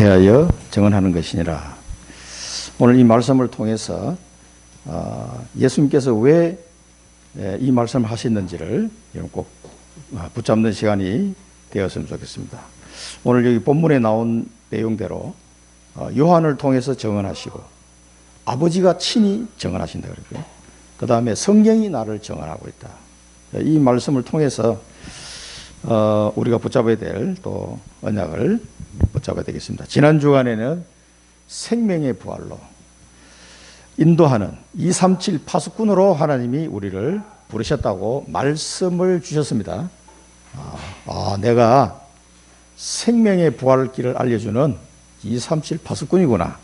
대하여 정언하는 것이니라. 오늘 이 말씀을 통해서 예수님께서 왜 이 말씀을 하셨는지를 꼭 붙잡는 시간이 되었으면 좋겠습니다. 오늘 여기 본문에 나온 내용대로 요한을 통해서 정언하시고 아버지가 친히 정언하신다 그랬고요. 그 다음에 성령이 나를 정언하고 있다. 이 말씀을 통해서 우리가 붙잡아야 될 또 언약을 붙잡아야 되겠습니다. 지난 주간에는 생명의 부활로 인도하는 237 파수꾼으로 하나님이 우리를 부르셨다고 말씀을 주셨습니다. 내가 생명의 부활 길을 알려주는 237 파수꾼이구나.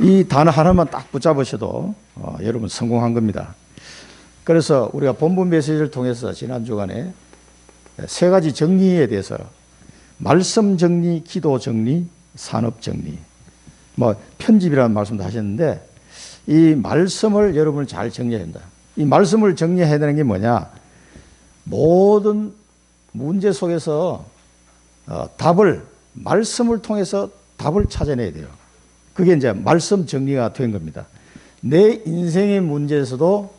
이 단어 하나만 딱 붙잡으셔도 여러분 성공한 겁니다. 그래서 우리가 본문 메시지를 통해서 지난 주간에 세 가지 정리에 대해서 말씀 정리, 기도 정리, 산업 정리, 편집이라는 말씀도 하셨는데 이 말씀을 여러분 잘 정리해야 된다. 이 말씀을 정리해야 되는 게 뭐냐? 모든 문제 속에서 말씀을 통해서 답을 찾아내야 돼요. 그게 이제 말씀 정리가 된 겁니다. 내 인생의 문제에서도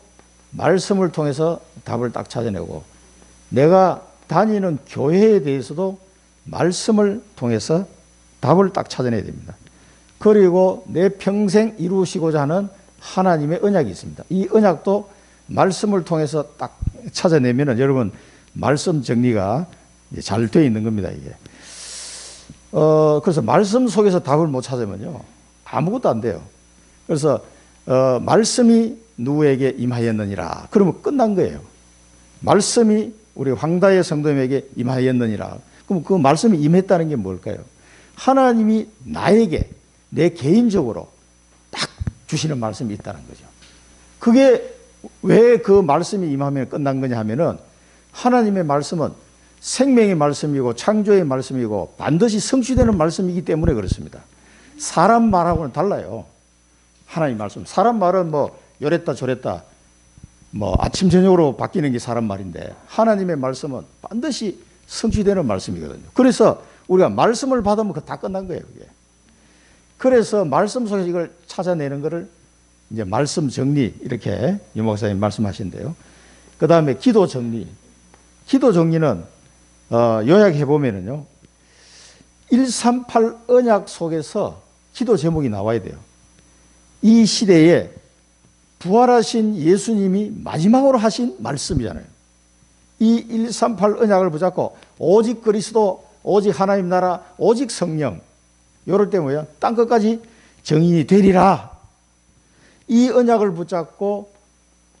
말씀을 통해서 답을 딱 찾아내고 내가 다니는 교회에 대해서도 말씀을 통해서 답을 딱 찾아내야 됩니다. 그리고 내 평생 이루시고자 하는 하나님의 언약이 있습니다. 이 언약도 말씀을 통해서 딱 찾아내면 여러분 말씀 정리가 잘 되어 있는 겁니다. 이게. 그래서 말씀 속에서 답을 못 찾으면요 아무것도 안 돼요. 그래서 말씀이 누구에게 임하였느니라. 그러면 끝난 거예요. 말씀이 우리 황다의 성도님에게 임하였느니라. 그럼 그 말씀이 임했다는 게 뭘까요? 하나님이 나에게 내 개인적으로 딱 주시는 말씀이 있다는 거죠. 그게 왜 그 말씀이 임하면 끝난 거냐 하면은 하나님의 말씀은 생명의 말씀이고 창조의 말씀이고 반드시 성취되는 말씀이기 때문에 그렇습니다. 사람 말하고는 달라요. 하나님 말씀. 사람 말은 요랬다 저랬다 아침 저녁으로 바뀌는 게 사람 말인데 하나님의 말씀은 반드시 성취되는 말씀이거든요. 그래서 우리가 말씀을 받으면 다 끝난 거예요. 그게. 그래서 말씀 속에서 이걸 찾아내는 거를 이제 말씀 정리 이렇게 유 목사님 말씀하신대요. 그 다음에 기도 정리. 기도 정리는 요약해 보면은요 138 언약 속에서 기도 제목이 나와야 돼요. 이 시대에 부활하신 예수님이 마지막으로 하신 말씀이잖아요. 이 138 언약을 붙잡고 오직 그리스도, 오직 하나님 나라, 오직 성령 이럴 때 뭐야? 땅 끝까지 정인이 되리라. 이 언약을 붙잡고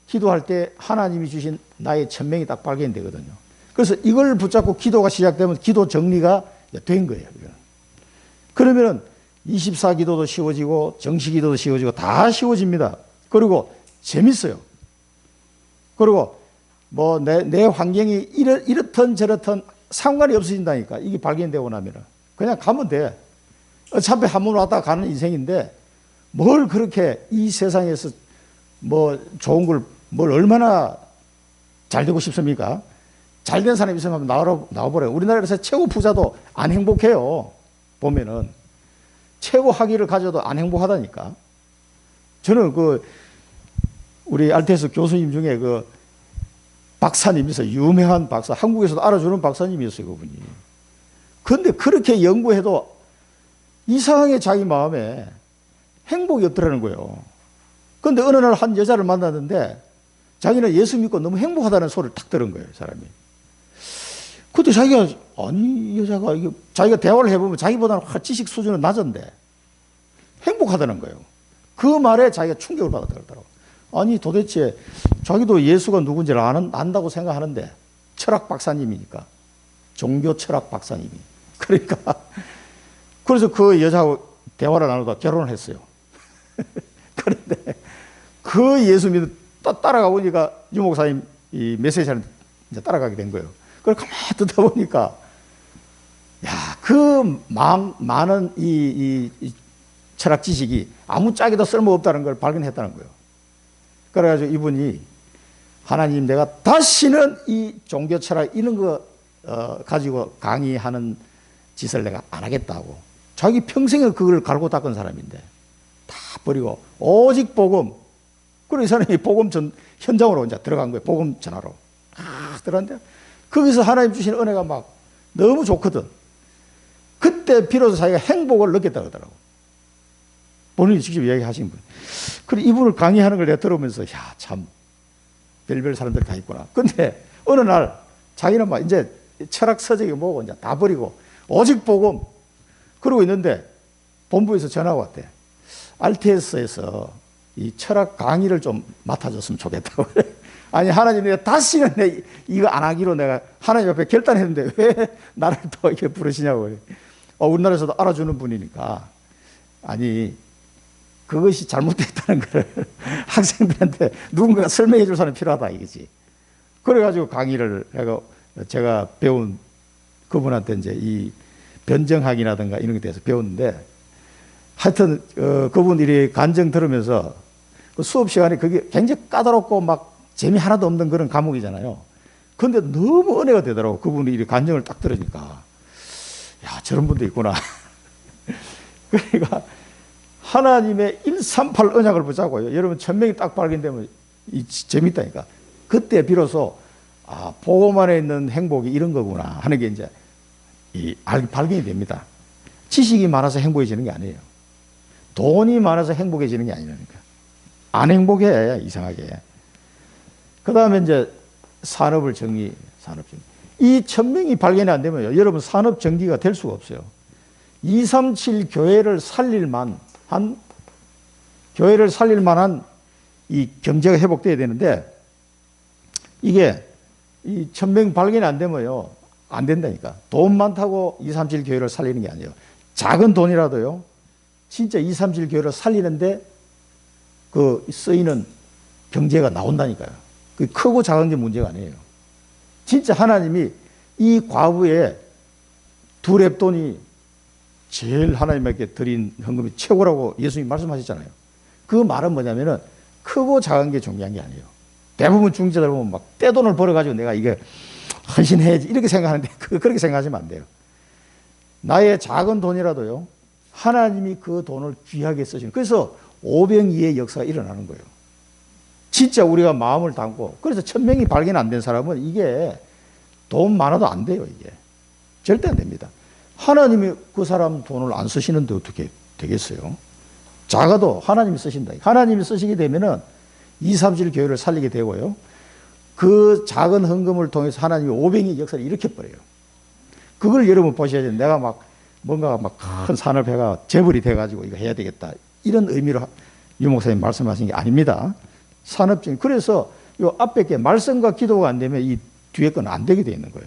기도할 때 하나님이 주신 나의 천명이 딱 발견되거든요. 그래서 이걸 붙잡고 기도가 시작되면 기도 정리가 된 거예요. 그러면은 24기도도 쉬워지고 정시기도도 쉬워지고 다 쉬워집니다. 그리고 재밌어요. 그리고 내 환경이 이렇든 저렇든 상관이 없어진다니까. 이게 발견되고 나면은 그냥 가면 돼. 어차피 한 번 왔다 가는 인생인데 뭘 그렇게 이 세상에서 좋은 걸 얼마나 잘 되고 싶습니까? 잘된 사람이 있으면 나와버려요. 우리나라에서 최고 부자도 안 행복해요. 보면은 최고 학위를 가져도 안 행복하다니까. 저는 우리 알테스 교수님 중에 박사님 있어요. 유명한 박사. 한국에서도 알아주는 박사님이었어요. 그분이. 그런데 그렇게 연구해도 이상하게 자기 마음에 행복이 없더라는 거예요. 그런데 어느 날 한 여자를 만났는데 자기는 예수 믿고 너무 행복하다는 소리를 탁 들은 거예요. 사람이. 그때 자기가 이 여자가 자기가 대화를 해보면 자기보다는 지식 수준은 낮은데 행복하다는 거예요. 그 말에 자기가 충격을 받았더라고요. 아니 도대체 자기도 예수가 누군지를 안다고 생각하는데 철학 박사님이니까 종교 철학 박사님이 그러니까 그래서 그 여자하고 대화를 나누다 결혼을 했어요. 그런데 그 예수 믿어 따라가 보니까 유 목사님 이 메시지를 이제 따라가게 된 거예요. 그걸 가만히 듣다 보니까 그 많은 이 철학 지식이 아무짝에도 쓸모없다는 걸 발견했다는 거예요. 그래가지고 이분이 하나님 내가 다시는 이 종교 철학 이런 거 가지고 강의하는 짓을 내가 안 하겠다고 자기 평생을 그걸 갈고 닦은 사람인데 다 버리고 오직 복음. 그리고 이 사람이 복음 현장으로 이제 들어간 거예요. 복음 전하러. 들어갔는데 거기서 하나님 주신 은혜가 막 너무 좋거든. 그때 비로소 자기가 행복을 느꼈다 그러더라고. 본인이 직접 이야기하신 분. 그리고 이분을 강의하는 걸 내가 들으면서 야, 참 별별 사람들이 다 있구나. 근데 어느 날 자기는 막 이제 철학 서적이 뭐고 이제 다 버리고 오직 복음 그러고 있는데 본부에서 전화가 왔대. RTS에서 이 철학 강의를 좀 맡아줬으면 좋겠다고. 아니, 하나님, 내가 다시는 이거 안 하기로 내가 하나님 앞에 결단했는데 왜 나를 또 이렇게 부르시냐고. 우리나라에서도 알아주는 분이니까. 아니, 그것이 잘못됐다는 걸 학생들한테 누군가가 설명해 줄 사람이 필요하다 이거지. 그래가지고 강의를 해가 제가 배운 그분한테 이제 이 변정학이라든가 이런 것에 대해서 배웠는데 하여튼 그분 이 간증 들으면서 그 수업 시간에 그게 굉장히 까다롭고 막 재미 하나도 없는 그런 과목이잖아요. 근데 너무 은혜가 되더라고. 그분이 이 간증을 딱 들으니까 야, 저런 분도 있구나. 그러니까 하나님의 138 언약을 붙잡고요. 여러분 1000명이 딱 발견되면 재밌다니까. 그때 비로소 복음 안에 있는 행복이 이런 거구나 하는 게 이제 발견이 됩니다. 지식이 많아서 행복해지는 게 아니에요. 돈이 많아서 행복해지는 게 아니라니까. 안 행복해, 이상하게. 그 다음에 이제 산업 정리. 이 1000명이 발견이 안 되면요, 여러분 산업 정리가 될 수가 없어요. 237 교회를 살릴 만한 이 경제가 회복돼야 되는데 이게 이 1000명 발견이 안 되면요, 안 된다니까. 돈 많다고 237 교회를 살리는 게 아니에요. 작은 돈이라도요, 진짜 237 교회를 살리는데 그 쓰이는 경제가 나온다니까요. 그 크고 작은 게 문제가 아니에요. 진짜 하나님이 이 과부의 2렙돈이 제일 하나님께 드린 헌금이 최고라고 예수님이 말씀하셨잖아요. 그 말은 뭐냐면은 크고 작은 게 중요한 게 아니에요. 대부분 중재자들 보면 막 떼돈을 벌어가지고 내가 이게 헌신해야지 이렇게 생각하는데 그렇게 생각하시면 안 돼요. 나의 작은 돈이라도요, 하나님이 그 돈을 귀하게 쓰시는, 그래서 오병이의 역사가 일어나는 거예요. 진짜 우리가 마음을 담고, 그래서 1000명이 발견 안 된 사람은 이게 돈 많아도 안 돼요, 이게. 절대 안 됩니다. 하나님이 그 사람 돈을 안 쓰시는데 어떻게 되겠어요? 작아도 하나님이 쓰신다. 하나님이 쓰시게 되면은 237 교회를 살리게 되고요. 그 작은 헌금을 통해서 하나님이 오병이의 역사를 일으켜버려요. 그걸 여러분 보셔야 돼요. 내가 막 뭔가 막 큰 산업회가 재벌이 돼가지고 이거 해야 되겠다. 이런 의미로 유 목사님 말씀하신 게 아닙니다. 산업적인. 그래서 요 앞에 게 말씀과 기도가 안 되면 이 뒤에 건 안 되게 돼 있는 거예요.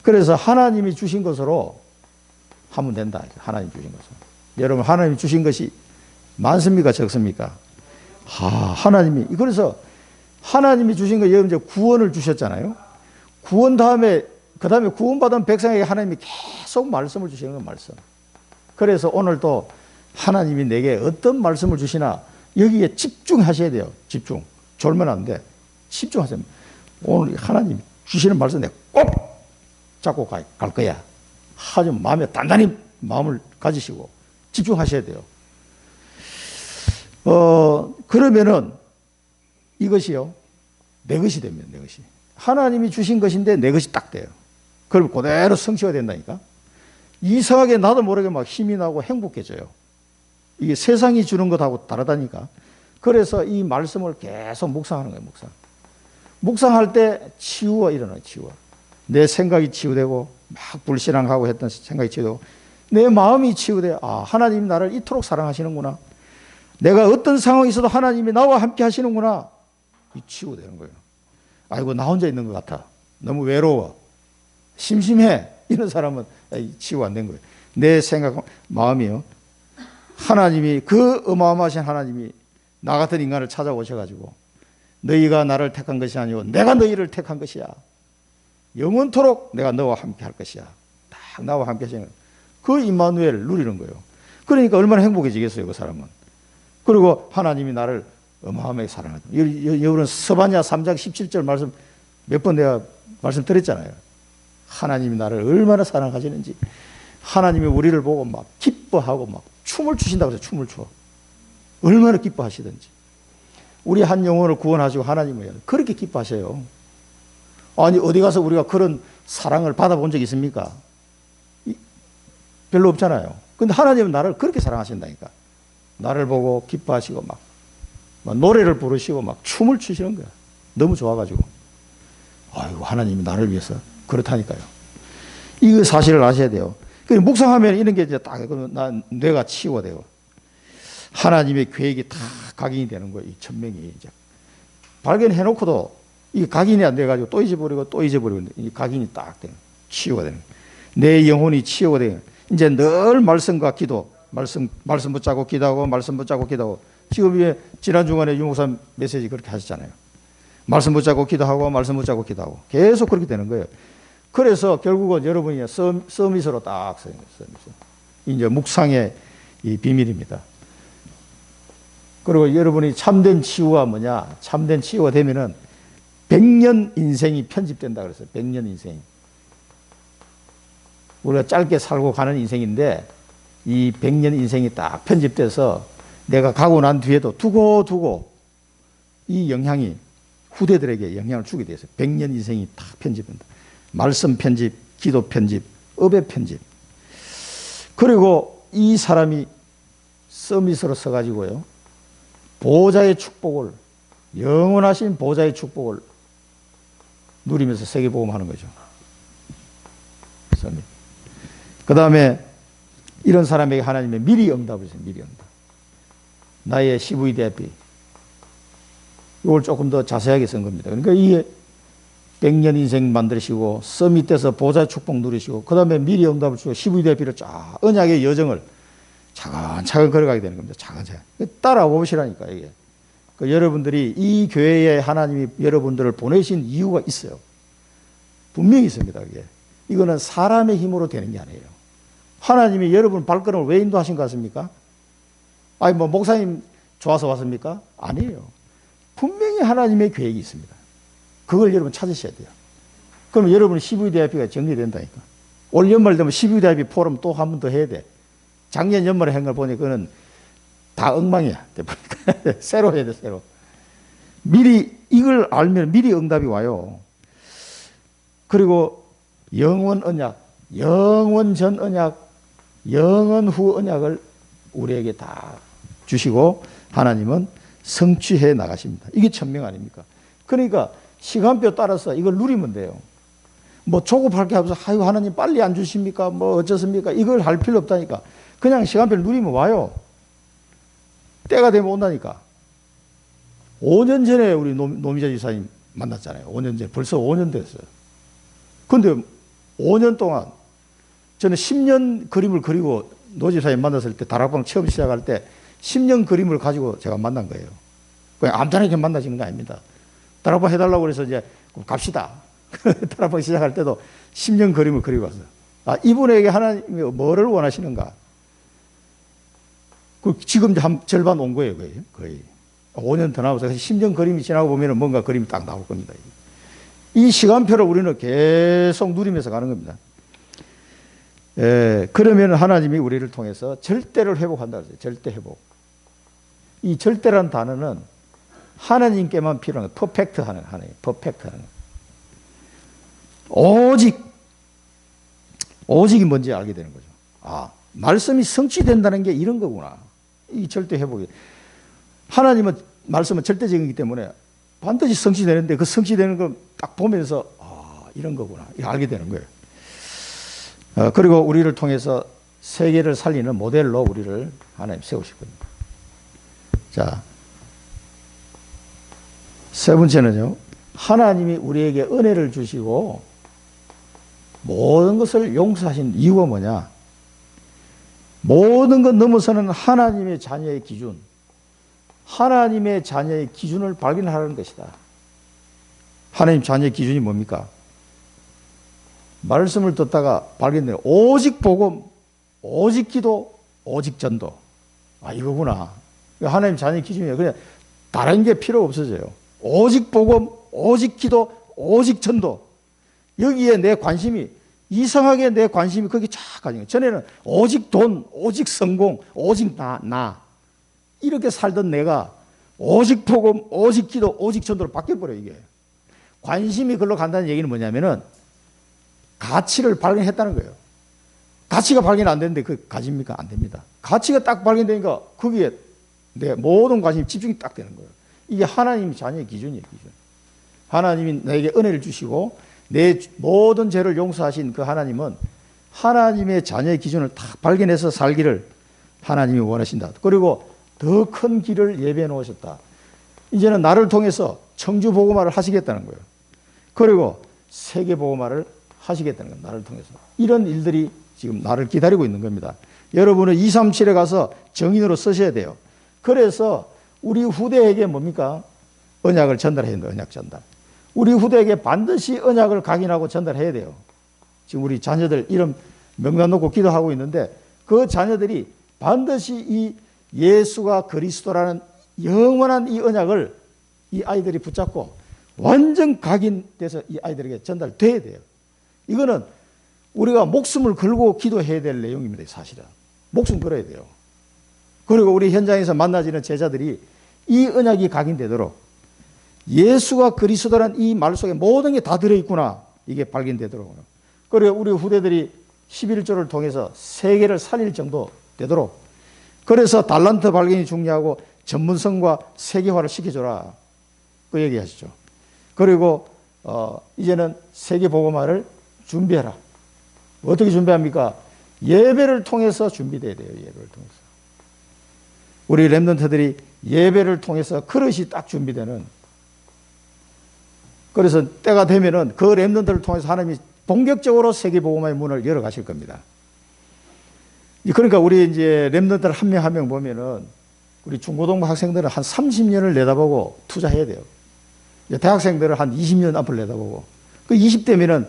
그래서 하나님이 주신 것으로 하면 된다. 하나님 주신 것으로. 여러분, 하나님이 주신 것이 많습니까? 적습니까? 하나님이. 그래서 하나님이 주신 거, 여러분 이제 구원을 주셨잖아요. 구원 다음에, 그 다음에 구원받은 백성에게 하나님이 계속 말씀을 주시는 건 말씀. 그래서 오늘도 하나님이 내게 어떤 말씀을 주시나 여기에 집중하셔야 돼요. 집중. 졸면 안 돼. 집중하세요. 오늘 하나님 주시는 말씀 내가 꼭 잡고 갈 거야. 아주 마음에 단단히 마음을 가지시고 집중하셔야 돼요. 그러면은 이것이요, 내 것이 됩니다. 내 것이. 하나님이 주신 것인데 내 것이 딱 돼요. 그럼 그대로 성취가 된다니까. 이상하게 나도 모르게 막 힘이 나고 행복해져요. 이게 세상이 주는 것하고 다르다니까. 그래서 이 말씀을 계속 묵상하는 거예요. 묵상할 때 치유가 일어나요. 치유가. 내 생각이 치유되고 막 불신앙하고 했던 생각이 치유되고 내 마음이 치유돼요. 하나님이 나를 이토록 사랑하시는구나. 내가 어떤 상황이 있어도 하나님이 나와 함께 하시는구나. 이 치유되는 거예요. 아이고, 나 혼자 있는 것 같아. 너무 외로워. 심심해. 이런 사람은 치유 안 된 거예요. 내 생각, 마음이요. 하나님이, 그 어마어마하신 하나님이 나 같은 인간을 찾아오셔가지고 너희가 나를 택한 것이 아니고 내가 너희를 택한 것이야. 영원토록 내가 너와 함께 할 것이야. 딱 나와 함께 하시는 그 임마누엘을 누리는 거예요. 그러니까 얼마나 행복해지겠어요, 그 사람은. 그리고 하나님이 나를 어마어마하게 사랑하다. 여러분 스바냐 3장 17절 말씀 몇 번 내가 말씀드렸잖아요. 하나님이 나를 얼마나 사랑하시는지. 하나님이 우리를 보고 막 기뻐하고 막 춤을 추신다고 해서 춤을 춰. 얼마나 기뻐하시든지. 우리 한 영혼을 구원하시고 하나님은 그렇게 기뻐하셔요. 아니 어디 가서 우리가 그런 사랑을 받아본 적이 있습니까? 별로 없잖아요. 근데 하나님은 나를 그렇게 사랑하신다니까. 나를 보고 기뻐하시고 막 노래를 부르시고 막 춤을 추시는 거야. 너무 좋아가지고. 아이고 하나님이 나를 위해서 그렇다니까요. 이 사실을 아셔야 돼요. 묵상하면 이런 게 이제 딱 뇌가 치유돼요. 하나님의 계획이 다 각인이 되는 거예요. 이 천명이 이제 발견해놓고도 이 각인이 안 돼가지고 또 잊어버리고 또 잊어버리고 이 각인이 딱 되는 치유가 되는 거예요. 내 영혼이 치유가 되는 거예요. 이제 늘 말씀과 기도, 말씀 붙잡고 기도하고 말씀 붙잡고 기도하고 지금 지난 주간에 유목사 메시지 그렇게 하셨잖아요. 말씀 붙잡고 기도하고 말씀 붙잡고 기도하고 계속 그렇게 되는 거예요. 그래서 결국은 여러분이 서밋으로 딱 서는 거예요. 이제 묵상의 이 비밀입니다. 그리고 여러분이 참된 치유가 뭐냐? 참된 치유가 되면은 100년 인생이 편집된다 그랬어요. 100년 인생이. 우리가 짧게 살고 가는 인생인데 이 100년 인생이 딱 편집돼서 내가 가고 난 뒤에도 두고 이 영향이 후대들에게 영향을 주게 돼서 100년 인생이 딱 편집된다. 말씀 편집, 기도 편집, 업의 편집. 그리고 이 사람이 서밋으로 서가지고요. 보호자의 축복을, 영원하신 보호자의 축복을 누리면서 세계복음하는 거죠. 서밋. 그 다음에 이런 사람에게 하나님의 미리 응답을 주세요. 미리 응답. 나의 CV 대비. 이걸 조금 더 자세하게 쓴 겁니다. 그러니까 이게 100년 인생 만드시고 서밋 돼서 보좌의 축복 누리시고 그 다음에 미리 응답을 주고 CV 대비를 쫙 언약의 여정을 차근차근 걸어가게 되는 겁니다. 차근차근. 따라오시라니까 이게. 그러니까 여러분들이 이 교회에 하나님이 여러분들을 보내신 이유가 있어요. 분명히 있습니다. 이게. 이거는 사람의 힘으로 되는 게 아니에요. 하나님이 여러분 발걸음을 왜 인도하신 것 같습니까? 아니 뭐 목사님 좋아서 왔습니까? 아니에요. 분명히 하나님의 계획이 있습니다. 그걸 여러분 찾으셔야 돼요. 그러면 여러분 CVDIP가 정리된다니까. 올 연말 되면 CVDIP 포럼 또 한 번 더 해야 돼. 작년 연말에 한 걸 보니 그거는 다 엉망이야. 새로 해야 돼, 새로. 미리 이걸 알면 미리 응답이 와요. 그리고 영원 언약, 영원 전 언약, 영원 후 언약을 우리에게 다 주시고 하나님은 성취해 나가십니다. 이게 천명 아닙니까? 그러니까 시간표 따라서 이걸 누리면 돼요. 뭐 조급할 게 없어. 아유 하나님 빨리 안 주십니까? 뭐 어쩌습니까? 이걸 할 필요 없다니까. 그냥 시간표를 누리면 와요. 때가 되면 온다니까. 5년 전에 우리 노미자 지사님 만났잖아요. 5년 전에. 벌써 5년 됐어요. 근데 5년 동안 저는 10년 그림을 그리고 노 지사님 만났을 때 다락방 처음 시작할 때 10년 그림을 가지고 제가 만난 거예요. 그냥 아무데나 만나시는 거 아닙니다. 다락방 해달라고 그래서 이제 갑시다. 다락방 시작할 때도 10년 그림을 그리고 왔어요. 아, 이분에게 하나님이 뭐를 원하시는가? 지금 한 절반 온 거예요, 거의. 5년 더 남아서 10년 그림이 지나고 보면 뭔가 그림이 딱 나올 겁니다. 이 시간표를 우리는 계속 누리면서 가는 겁니다. 그러면 하나님이 우리를 통해서 절대를 회복한다 그랬어요. 절대 회복. 이 절대란 단어는 하나님께만 필요한 거예요. 퍼펙트 하는 하나님. 퍼펙트 하는 거예요. 오직이 뭔지 알게 되는 거죠. 아, 말씀이 성취된다는 게 이런 거구나. 이 절대 회복이. 하나님은 말씀은 절대적이기 때문에 반드시 성취되는데 그 성취되는 걸 딱 보면서 아, 이런 거구나. 이거 알게 되는 거예요. 그리고 우리를 통해서 세계를 살리는 모델로 우리를 하나님 세우실 겁니다. 자, 세 번째는요. 하나님이 우리에게 은혜를 주시고 모든 것을 용서하신 이유가 뭐냐? 모든 것 넘어서는 하나님의 자녀의 기준, 하나님의 자녀의 기준을 발견하라는 것이다. 하나님 자녀의 기준이 뭡니까? 말씀을 듣다가 발견돼요. 오직 복음, 오직 기도, 오직 전도. 아, 이거구나. 하나님 자녀의 기준이에요. 그냥 다른 게 필요 없어져요. 오직 복음, 오직 기도, 오직 전도. 여기에 내 관심이 이상하게 내 관심이 거기 쫙 가진 거예요. 전에는 오직 돈, 오직 성공, 오직 나. 이렇게 살던 내가 오직 복음, 오직 기도, 오직 전도로 바뀌어버려요, 이게. 관심이 글로 간다는 얘기는 뭐냐면은 가치를 발견했다는 거예요. 가치가 발견 안 되는데 그 가집니까? 안 됩니다. 가치가 딱 발견되니까 거기에 내 모든 관심이 집중이 딱 되는 거예요. 이게 하나님 자녀의 기준이에요, 기준. 하나님이 나에게 은혜를 주시고 내 모든 죄를 용서하신 그 하나님은 하나님의 자녀의 기준을 딱 발견해서 살기를 하나님이 원하신다. 그리고 더 큰 길을 예배해 놓으셨다. 이제는 나를 통해서 청주 복음화를 하시겠다는 거예요. 그리고 세계 복음화를 하시겠다는 거예요. 나를 통해서. 이런 일들이 지금 나를 기다리고 있는 겁니다. 여러분은 237에 가서 정인으로 쓰셔야 돼요. 그래서 우리 후대에게 뭡니까? 언약을 전달해야 된다. 언약 전달. 우리 후대에게 반드시 언약을 각인하고 전달해야 돼요. 지금 우리 자녀들 이름 명단 놓고 기도하고 있는데 그 자녀들이 반드시 이 예수가 그리스도라는 영원한 이 언약을 이 아이들이 붙잡고 완전 각인돼서 이 아이들에게 전달돼야 돼요. 이거는 우리가 목숨을 걸고 기도해야 될 내용입니다. 사실은. 목숨 걸어야 돼요. 그리고 우리 현장에서 만나지는 제자들이 이 언약이 각인되도록 예수가 그리스도란 이 말 속에 모든 게 다 들어있구나. 이게 발견되도록. 그리고 우리 후대들이 11조를 통해서 세계를 살릴 정도 되도록. 그래서 달란트 발견이 중요하고 전문성과 세계화를 시켜줘라. 그 얘기하시죠. 그리고 이제는 세계 복음화를 준비해라. 어떻게 준비합니까? 예배를 통해서 준비돼야 돼요. 예배를 통해서. 우리 렘넌트들이 예배를 통해서 그릇이 딱 준비되는. 그래서 때가 되면은 그 렘넌트를 통해서 하나님이 본격적으로 세계 복음화의 문을 열어 가실 겁니다. 그러니까 우리 이제 렘넌트를 한 명 한 명 보면은 우리 중고등부 학생들은 한 30년을 내다보고 투자해야 돼요. 대학생들은 한 20년 앞을 내다보고. 그 20대면은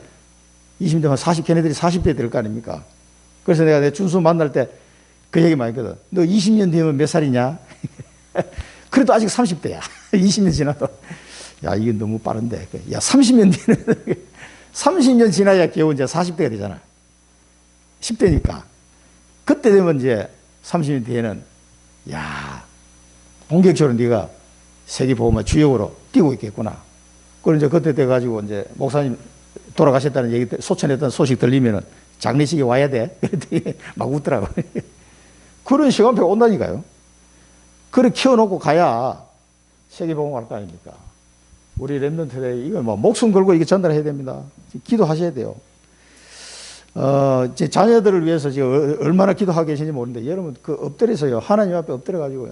20대면 40, 걔네들이 40대 될 거 아닙니까? 그래서 내가 내 준수 만날 때 그 얘기 많이 했거든. 너 20년 뒤면 몇 살이냐? 그래도 아직 30대야. 20년 지나도. 야, 이게 너무 빠른데. 야, 30년 뒤는, 30년 지나야 겨우 이제 40대가 되잖아. 10대니까. 그때 되면 이제 30년 뒤에는, 야, 본격적으로 네가 세계보험화 주역으로 뛰고 있겠구나. 그리고 이제 그때 돼가지고 이제 목사님 돌아가셨다는 얘기, 소천했던 소식 들리면은 장례식에 와야 돼. 그랬더니 막 웃더라고. 그런 시간표가 온다니까요. 그래 키워놓고 가야 세계보험화 할 거 아닙니까? 우리 렘넌트들이 이거 뭐 목숨 걸고 이게 전달해야 됩니다. 기도하셔야 돼요. 제 자녀들을 위해서 지금 얼마나 기도하고 계신지 모르는데 여러분 그 엎드려서요. 하나님 앞에 엎드려가지고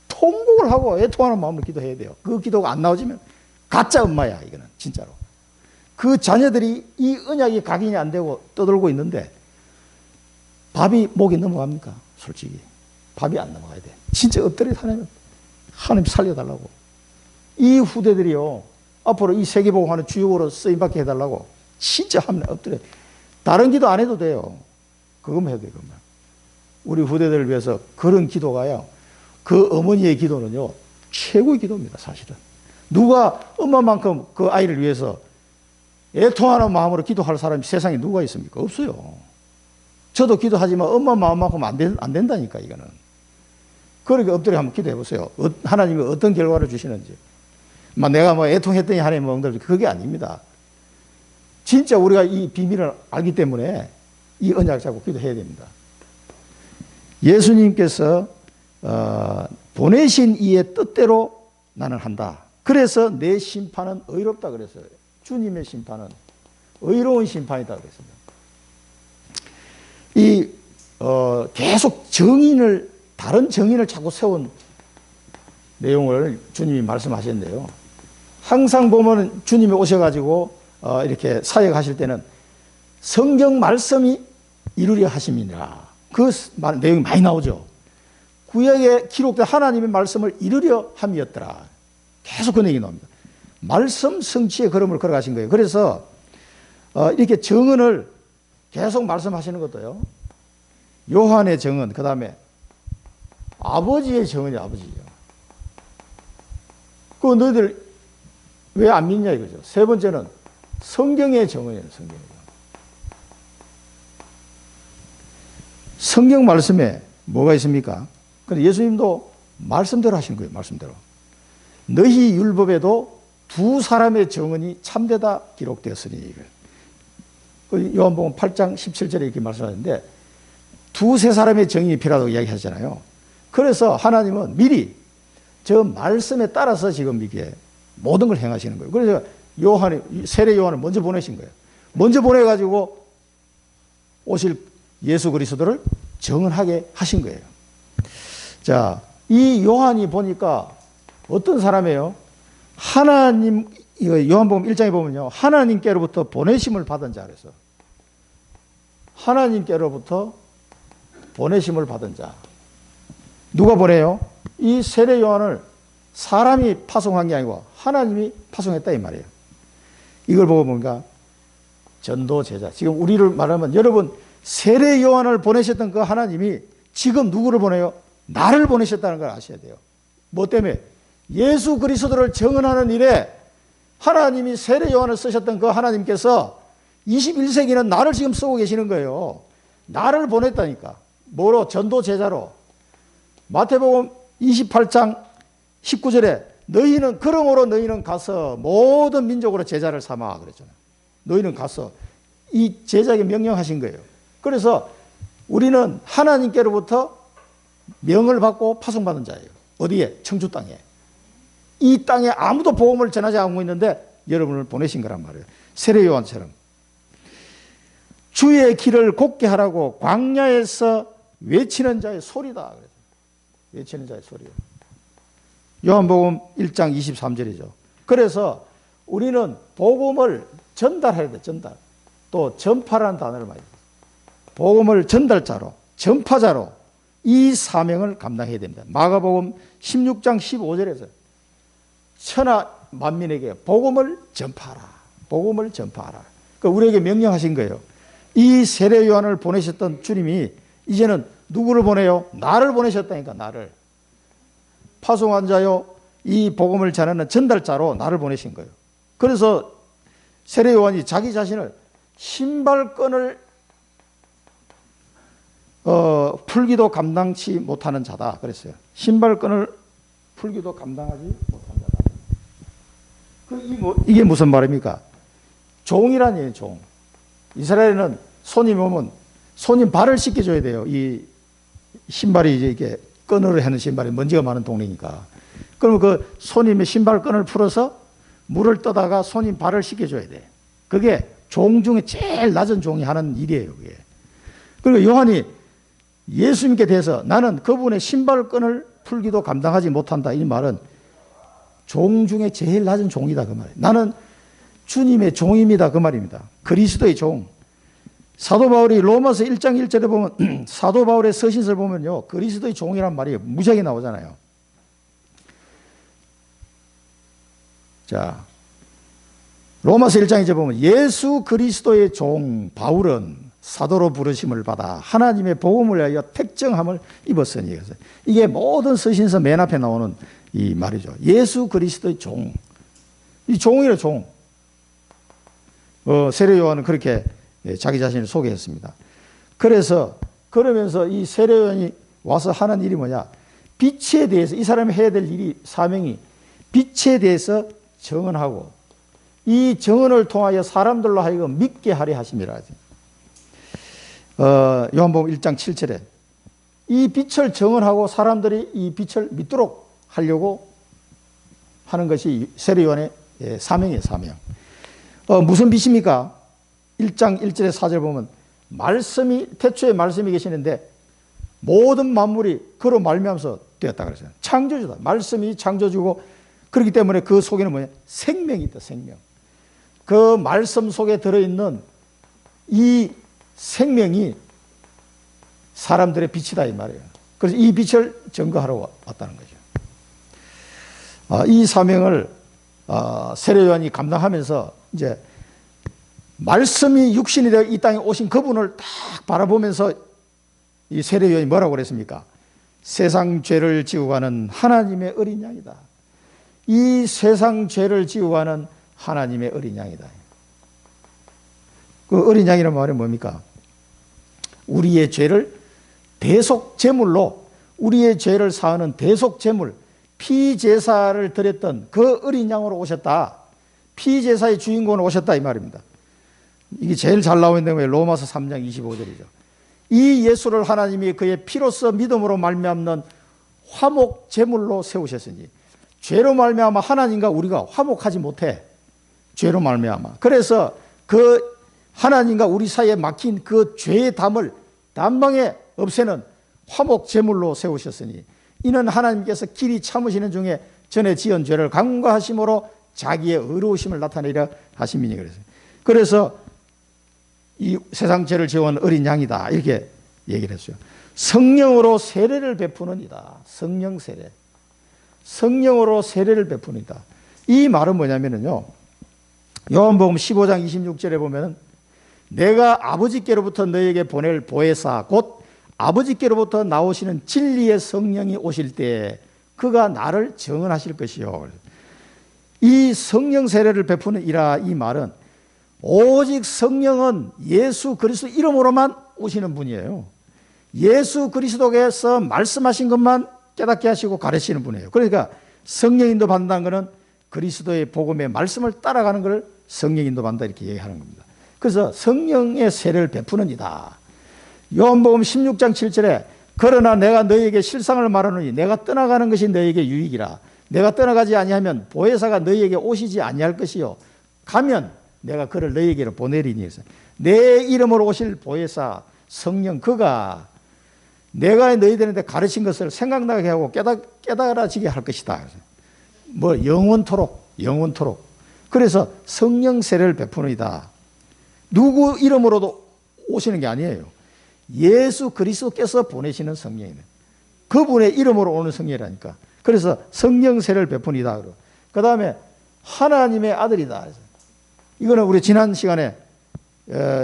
통곡을 하고 애통하는 마음으로 기도해야 돼요. 그 기도가 안 나오지면 가짜 엄마야 이거는 진짜로. 그 자녀들이 이 언약이 각인이 안 되고 떠들고 있는데 밥이 목이 넘어갑니까? 솔직히 밥이 안 넘어가야 돼. 진짜 엎드려 하나님 살려달라고. 이 후대들이요 앞으로 이 세계복음화는 주역으로 쓰임받게 해달라고 진짜 하면 엎드려. 다른 기도 안 해도 돼요. 그것만 해도 돼요. 그것만. 우리 후대들을 위해서 그런 기도가요. 그 어머니의 기도는요 최고의 기도입니다. 사실은 누가 엄마만큼 그 아이를 위해서 애통하는 마음으로 기도할 사람이 세상에 누가 있습니까? 없어요. 저도 기도하지만 엄마 마음만큼 안 된다니까 이거는. 그러니까 엎드려 한번 기도해 보세요. 하나님이 어떤 결과를 주시는지. 내가 뭐 애통했더니 하나님 엉들 그게 아닙니다. 진짜 우리가 이 비밀을 알기 때문에 이 언약을 잡고 기도해야 됩니다. 예수님께서 보내신 이의 뜻대로 나는 한다. 그래서 내 심판은 의롭다 그랬어요. 주님의 심판은 의로운 심판이다 그랬습니다. 계속 다른 정인을 자꾸 세운 내용을 주님이 말씀하셨는데요. 항상 보면 주님이 오셔가지고 이렇게 사역하실 때는 성경 말씀이 이루려 하심이니라. 그 내용이 많이 나오죠. 구약에 기록된 하나님의 말씀을 이루려 함이었더라. 계속 그 내용이 나옵니다. 말씀 성취의 걸음을 걸어가신 거예요. 그래서 이렇게 정언을 계속 말씀하시는 것도요. 요한의 정언, 그 다음에 아버지의 정언이 아버지예요. 그 너희들 왜 안 믿냐 이거죠. 세 번째는 성경의 정언이에요. 성경의 정언. 성경 말씀에 뭐가 있습니까? 근데 예수님도 말씀대로 하신 거예요. 말씀대로. 너희 율법에도 두 사람의 정언이 참되다 기록되었으니. 요한복음 8장 17절에 이렇게 말씀하는데 두세 사람의 정인이 필요하다고 이야기하잖아요. 그래서 하나님은 미리 저 말씀에 따라서 지금 이게 모든 걸 행하시는 거예요. 그래서 세례 요한을 먼저 보내신 거예요. 먼저 보내가지고 오실 예수 그리스도를 정언하게 하신 거예요. 자, 이 요한이 보니까 어떤 사람이에요? 하나님, 요한복음 1장에 보면요. 하나님께로부터 보내심을 받은 자 그래서 하나님께로부터 보내심을 받은 자. 누가 보내요? 이 세례 요한을 사람이 파송한 게 아니고 하나님이 파송했다 이 말이에요. 이걸 보고 뭔가 전도 제자. 지금 우리를 말하면 여러분 세례 요한을 보내셨던 그 하나님이 지금 누구를 보내요? 나를 보내셨다는 걸 아셔야 돼요. 뭐 때문에? 예수 그리스도를 정언하는 일에 하나님이 세례 요한을 쓰셨던 그 하나님께서 21세기는 나를 지금 쓰고 계시는 거예요. 나를 보냈다니까. 뭐로? 전도 제자로. 마태복음 28장 19절에 너희는 그러므로 너희는 가서 모든 민족으로 제자를 삼아 그랬잖아요. 너희는 가서 이 제자에게 명령하신 거예요. 그래서 우리는 하나님께로부터 명을 받고 파송받은 자예요. 어디에? 청주 땅에. 이 땅에 아무도 복음을 전하지 않고 있는데 여러분을 보내신 거란 말이에요. 세례 요한처럼. 주의 길을 곱게 하라고 광야에서 외치는 자의 소리다. 외치는 자의 소리예요. 요한복음 1장 23절이죠. 그래서 우리는 복음을 전달해야 돼. 전달. 또 전파라는 단어를 많이 써요. 복음을 전달자로, 전파자로 이 사명을 감당해야 됩니다. 마가복음 16장 15절에서 천하 만민에게 복음을 전파하라. 복음을 전파하라. 그러니까 우리에게 명령하신 거예요. 이 세례 요한을 보내셨던 주님이 이제는 누구를 보내요? 나를 보내셨다니까. 나를. 파송한 자요, 이 복음을 전하는 전달자로 나를 보내신 거예요. 그래서 세례 요한이 자기 자신을 신발끈을 풀기도 감당치 못하는 자다 그랬어요. 신발끈을 풀기도 감당하지 못한 자다. 이게 무슨 말입니까? 종이란 얘기예요. 종. 이스라엘에는 손님 오면 손님 발을 씻겨줘야 돼요. 이 신발이 이제 이게 끈으로 하는 신발이 먼지가 많은 동네니까. 그러면 그 손님의 신발끈을 풀어서 물을 떠다가 손님 발을 씻겨줘야 돼. 그게 종 중에 제일 낮은 종이 하는 일이에요. 그게. 그리고 요한이 예수님께 대해서 나는 그분의 신발끈을 풀기도 감당하지 못한다. 이 말은 종 중에 제일 낮은 종이다. 그 말이에요. 나는 주님의 종입니다. 그 말입니다. 그리스도의 종. 사도 바울이 로마서 1장 1절에 보면 사도 바울의 서신서를 보면요. 그리스도의 종이란 말이 무지하게 나오잖아요. 자, 로마서 1장 2절에 보면 예수 그리스도의 종 바울은 사도로 부르심을 받아 하나님의 복음을 위하여 택정함을 입었으니. 이게 모든 서신서 맨 앞에 나오는 이 말이죠. 예수 그리스도의 종. 이 종이래 종. 세례 요한은 그렇게 자기 자신을 소개했습니다. 그러면서 이 세례 요한이 와서 하는 일이 뭐냐? 빛에 대해서 이 사람이 해야 될 일이 사명이 빛에 대해서 정언하고 이 정언을 통하여 사람들로 하여금 믿게 하려 하심이라. 요한복음 1장 7절에 이 빛을 정언하고 사람들이 이 빛을 믿도록 하려고 하는 것이 세례 요한의 사명이에요. 사명. 무슨 빛입니까? 1장 1절에 4절 보면 말씀이 태초에 말씀이 계시는데 모든 만물이 그로 말미암아서 되었다 그랬어요. 창조주다. 말씀이 창조주고 그렇기 때문에 그 속에는 뭐냐? 생명이 있다. 생명. 그 말씀 속에 들어있는 이 생명이 사람들의 빛이다 이 말이에요. 그래서 이 빛을 증거하러 왔다는 거죠. 이 사명을 세례 요한이 감당하면서 이제 말씀이 육신이 되어 이 땅에 오신 그분을 딱 바라보면서 이 세례 요한이 뭐라고 그랬습니까? 세상 죄를 지고 가는 하나님의 어린 양이다. 이 세상 죄를 지고 가는 하나님의 어린 양이다. 그 어린 양이라는 말은 뭡니까? 우리의 죄를 대속 제물로 우리의 죄를 사하는 대속 제물, 피제사를 드렸던 그 어린 양으로 오셨다. 피제사의 주인공으로 오셨다 이 말입니다. 이게 제일 잘 나와 있는 게 로마서 3장 25절이죠. 이 예수를 하나님이 그의 피로서 믿음으로 말미암는 화목 제물로 세우셨으니 죄로 말미암아 하나님과 우리가 화목하지 못해. 죄로 말미암아. 그래서 그 하나님과 우리 사이에 막힌 그 죄의 담을 단방에 없애는 화목 제물로 세우셨으니 이는 하나님께서 길이 참으시는 중에 전에 지은 죄를 간과하심으로 자기의 의로우심을 나타내려 하심이니 그래서 이 세상 죄를 지어온 어린 양이다 이렇게 얘기를 했어요. 성령으로 세례를 베푸는 이다. 성령 세례. 성령으로 세례를 베푸는 이다. 이 말은 뭐냐면요. 요한복음 15장 26절에 보면은 내가 아버지께로부터 너에게 보낼 보혜사 곧 아버지께로부터 나오시는 진리의 성령이 오실 때에 그가 나를 증언하실 것이요. 이 성령 세례를 베푸는 이라 이 말은 오직 성령은 예수 그리스도 이름으로만 오시는 분이에요. 예수 그리스도께서 말씀하신 것만 깨닫게 하시고 가르치는 분이에요. 그러니까 성령 인도 받는다는 것은 그리스도의 복음의 말씀을 따라가는 것을 성령 인도 받는다 이렇게 얘기하는 겁니다. 그래서 성령의 세례를 베푸는 이다. 요한복음 16장 7절에 그러나 내가 너희에게 실상을 말하노니 내가 떠나가는 것이 너희에게 유익이라. 내가 떠나가지 아니하면 보혜사가 너희에게 오시지 아니할 것이요 가면 내가 그를 너희에게로 보내리니 내 이름으로 오실 보혜사 성령 그가 내가 너희들한테 가르친 것을 생각나게 하고 깨달아지게 할 것이다. 뭐 영원토록. 그래서 성령 세례를 베푸는 이다. 누구 이름으로도 오시는 게 아니에요. 예수 그리스도께서 보내시는 성령이네. 그분의 이름으로 오는 성령이라니까. 그래서 성령 세례를 베푼이다. 그 다음에 하나님의 아들이다. 이거는 우리 지난 시간에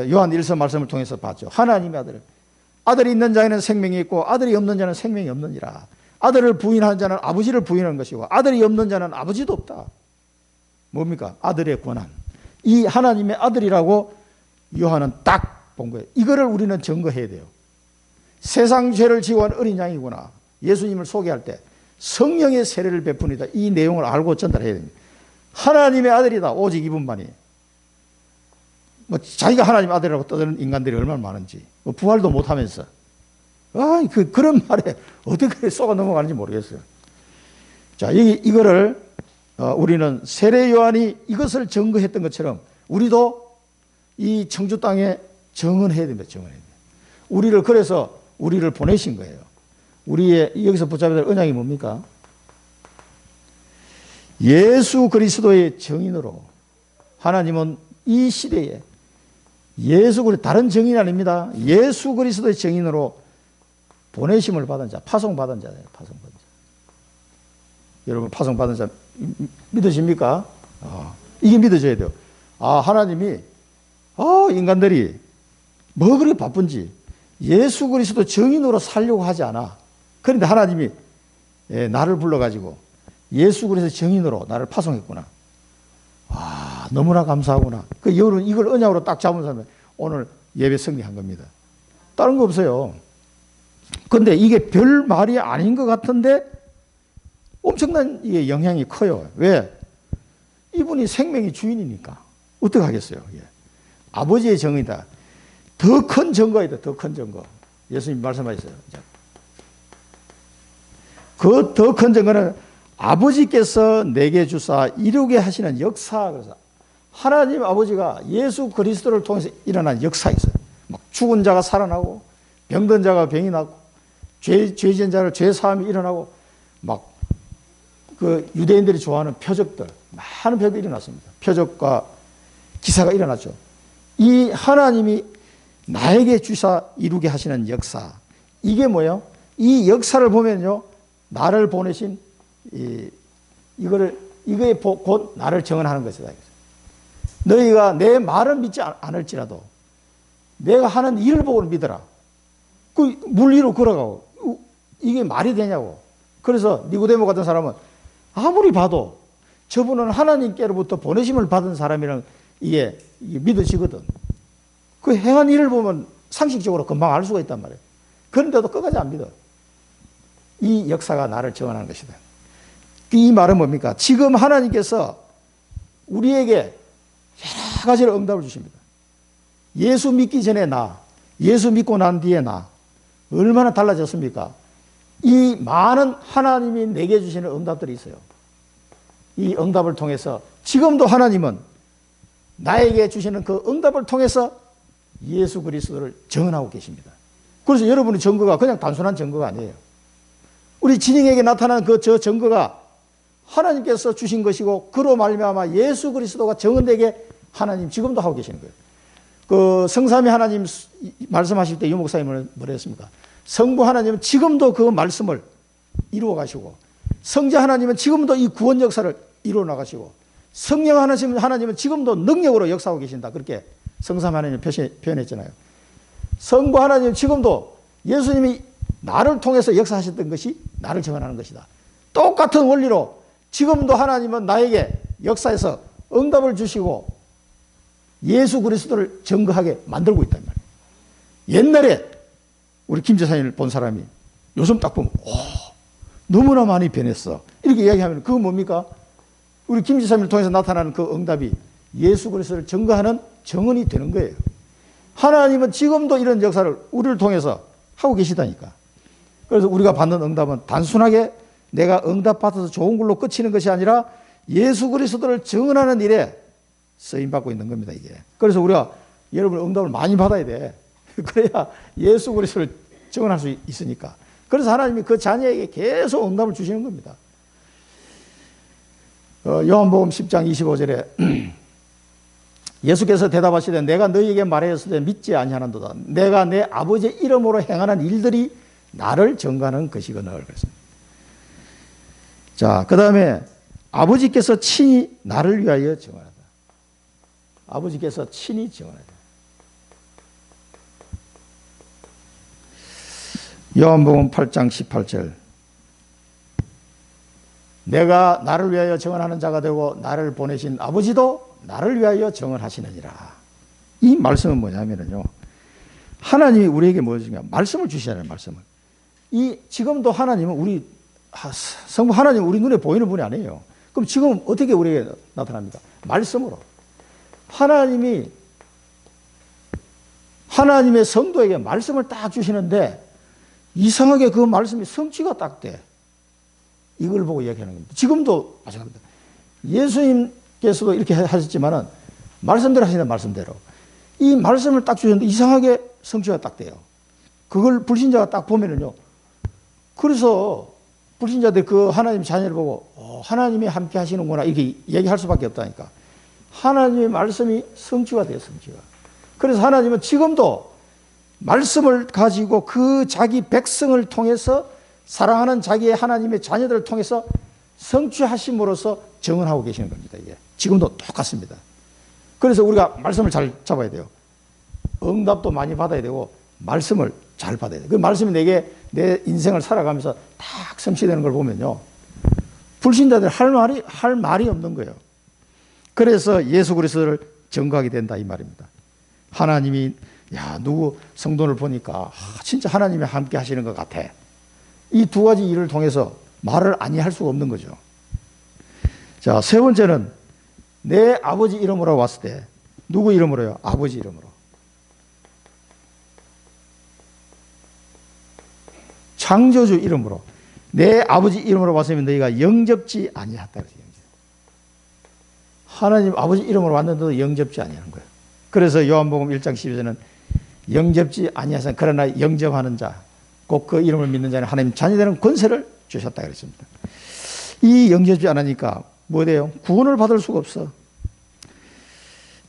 요한 1서 말씀을 통해서 봤죠. 하나님의 아들. 아들이 있는 자에는 생명이 있고 아들이 없는 자는 생명이 없느니라. 아들을 부인하는 자는 아버지를 부인하는 것이고 아들이 없는 자는 아버지도 없다. 뭡니까? 아들의 권한. 이 하나님의 아들이라고 요한은 딱 본 거예요. 이거를 우리는 증거해야 돼요. 세상 죄를 지어온 어린 양이구나. 예수님을 소개할 때 성령의 세례를 베푼이다. 이 내용을 알고 전달해야 됩니다. 하나님의 아들이다. 오직 이분만이. 뭐 자기가 하나님 아들이라고 떠드는 인간들이 얼마나 많은지. 뭐 부활도 못하면서. 그런 말에 어떻게 쏘가 넘어가는지 모르겠어요. 자, 이거를 우리는 세례 요한이 이것을 증거했던 것처럼 우리도 이 청주 땅에 증언해야 됩니다. 그래서 우리를 보내신 거예요. 우리의 여기서 붙잡아야 될 언약이 뭡니까? 예수 그리스도의 증인으로 하나님은 이 시대에 예수 그리스도 다른 증인이 아닙니다. 예수 그리스도의 증인으로 보내심을 받은 자, 파송받은 자예요. 파송받은 자. 여러분 파송받은 자 믿으십니까? 이게 믿어져야 돼요. 하나님이 인간들이 뭐 그렇게 바쁜지 예수 그리스도 증인으로 살려고 하지 않아. 그런데 하나님이 나를 불러가지고 예수 그리스도 증인으로 나를 파송했구나. 너무나 감사하구나. 여러분 이걸 언약으로 딱 잡은 사람은 오늘 예배 승리한 겁니다. 다른 거 없어요. 근데 이게 별 말이 아닌 것 같은데 엄청난 이게 영향이 커요. 왜? 이분이 생명의 주인이니까. 어떡하겠어요. 아버지의 정의다. 더 큰 증거이다. 더 큰 증거. 예수님 말씀하셨어요. 그 더 큰 증거는 아버지께서 내게 주사 이루게 하시는 역사. 그래서 하나님 아버지가 예수 그리스도를 통해서 일어난 역사가 있어요. 막 죽은 자가 살아나고 병든 자가 병이 나고 죄진 자를 죄 사함이 일어나고 막 그 유대인들이 좋아하는 표적들 많은 표적이 일어났습니다. 표적과 기사가 일어났죠. 이 하나님이 나에게 주사 이루게 하시는 역사. 이게 뭐예요? 이 역사를 보면요. 나를 보내신 이거에 곧 나를 증언하는 것이다. 너희가 내 말을 믿지 않을지라도 내가 하는 일을 보고 믿어라. 그 물 위로 걸어가고 이게 말이 되냐고. 그래서 니고데모 같은 사람은 아무리 봐도 저분은 하나님께로부터 보내심을 받은 사람이랑 이게 믿어지거든. 그 행한 일을 보면 상식적으로 금방 알 수가 있단 말이에요. 그런데도 끝까지 안 믿어. 이 역사가 나를 정언하는 것이다. 이 말은 뭡니까? 지금 하나님께서 우리에게 여러 가지로 응답을 주십니다. 예수 믿기 전에 나, 예수 믿고 난 뒤에 나, 얼마나 달라졌습니까? 이 많은 하나님이 내게 주시는 응답들이 있어요. 이 응답을 통해서 지금도 하나님은 나에게 주시는 그 응답을 통해서 예수 그리스도를 증언하고 계십니다. 그래서 여러분의 증거가 그냥 단순한 증거가 아니에요. 우리 진영에게 나타난 저 증거가 하나님께서 주신 것이고 그로 말미암아 예수 그리스도가 증언되게 하나님 지금도 하고 계시는 거예요. 그 성삼위 하나님 말씀하실 때 유 목사님은 뭐라 했습니까? 성부 하나님은 지금도 그 말씀을 이루어 가시고 성자 하나님은 지금도 이 구원 역사를 이루어 나가시고 성령 하나님은 지금도 능력으로 역사하고 계신다. 그렇게 성삼위 하나님 표현했잖아요. 성부 하나님은 지금도 예수님이 나를 통해서 역사하셨던 것이 나를 증언하는 것이다. 똑같은 원리로 지금도 하나님은 나에게 역사에서 응답을 주시고 예수 그리스도를 증거하게 만들고 있단 말이에요. 옛날에 우리 김 지사님을 본 사람이 요즘 딱 보면 너무나 많이 변했어. 이렇게 이야기하면 그거 뭡니까? 우리 김 지사님을 통해서 나타나는 그 응답이 예수 그리스도를 증거하는 증언이 되는 거예요. 하나님은 지금도 이런 역사를 우리를 통해서 하고 계시다니까. 그래서 우리가 받는 응답은 단순하게 내가 응답받아서 좋은 걸로 끝이는 것이 아니라 예수 그리스도를 증언하는 일에 쓰임받고 있는 겁니다, 이게. 그래서 우리가 여러분 응답을 많이 받아야 돼. 그래야 예수 그리스도를 증언할 수 있으니까. 그래서 하나님이 그 자녀에게 계속 응답을 주시는 겁니다. 요한복음 10장 25절에 예수께서 대답하시되 내가 너희에게 말하였을 때 믿지 아니하는도다. 내가 내 아버지의 이름으로 행하는 일들이 나를 증거하는 것이거늘. 그랬습니다. 자, 그 다음에 아버지께서 친히 나를 위하여 증언하다. 아버지께서 친히 증언하다. 요한복음 8장 18절. 내가 나를 위하여 증언하는 자가 되고 나를 보내신 아버지도 나를 위하여 증언하시느니라. 이 말씀은 뭐냐면요. 하나님이 우리에게 뭐 주냐? 말씀을 주시잖아요, 말씀을. 지금도 하나님은 성부 하나님은 우리 눈에 보이는 분이 아니에요. 그럼 지금 어떻게 우리에게 나타납니까? 말씀으로. 하나님이 하나님의 성도에게 말씀을 딱 주시는데 이상하게 그 말씀이 성취가 딱 돼. 이걸 보고 이야기하는 겁니다. 지금도 마찬가지입니다. 예수님께서도 이렇게 하셨지만은 말씀대로 하시는 말씀대로 이 말씀을 딱 주셨는데 이상하게 성취가 딱 돼요. 그걸 불신자가 딱 보면은요. 그래서 불신자들 그 하나님 자녀를 보고 하나님이 함께 하시는구나 이렇게 얘기할 수밖에 없다니까. 하나님의 말씀이 성취가 돼요, 성취가. 그래서 하나님은 지금도 말씀을 가지고 그 자기 백성을 통해서 사랑하는 자기의 하나님의 자녀들을 통해서 성취하심으로써 증언하고 계시는 겁니다. 이게 지금도 똑같습니다. 그래서 우리가 말씀을 잘 잡아야 돼요. 응답도 많이 받아야 되고 말씀을 잘 받아야 돼요. 그 말씀이 내게 내 인생을 살아가면서 딱 성취되는 걸 보면요. 불신자들 할 말이 없는 거예요. 그래서 예수 그리스도를 증거하게 된다 이 말입니다. 하나님이 누구 성도를 보니까 진짜 하나님이 함께 하시는 것 같아. 이 두 가지 일을 통해서 말을 아니할 수가 없는 거죠. 자, 세 번째는 내 아버지 이름으로 왔을 때 누구 이름으로요? 아버지 이름으로. 창조주 이름으로 내 아버지 이름으로 왔으면 너희가 영접지 아니하다. 하나님 아버지 이름으로 왔는데도 영접지 아니하는 거예요. 그래서 요한복음 1장 12절은 영접지 아니하사 그러나 영접하는 자 곧 그 이름을 믿는 자는 하나님 자녀되는 권세를 주셨다 그랬습니다. 이 영접지 않으니까 뭐 돼요? 구원을 받을 수가 없어.